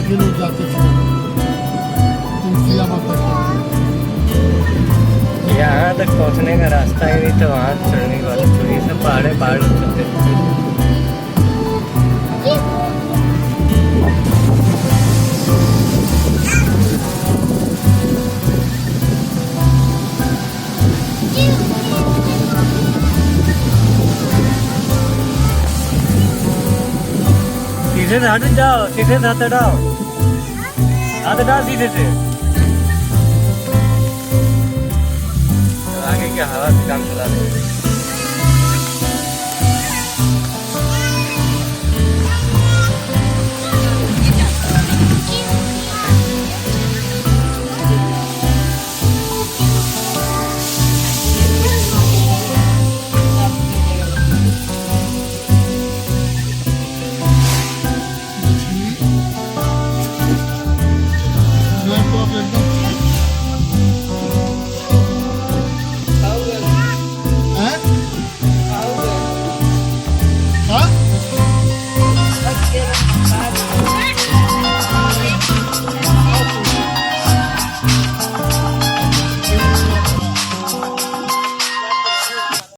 के लोग जाते थे यहाँ तक पहुँचने का रास्ता ही नहीं तो वहाँ चढ़ने की बात है। ये सब पहाड़ चलते थे। सीधे से हट जाओ, सीधे से हाथ हटाओ, हाथ हटाओ सीधे से। आगे क्या हवा से काम चला रहे हैं।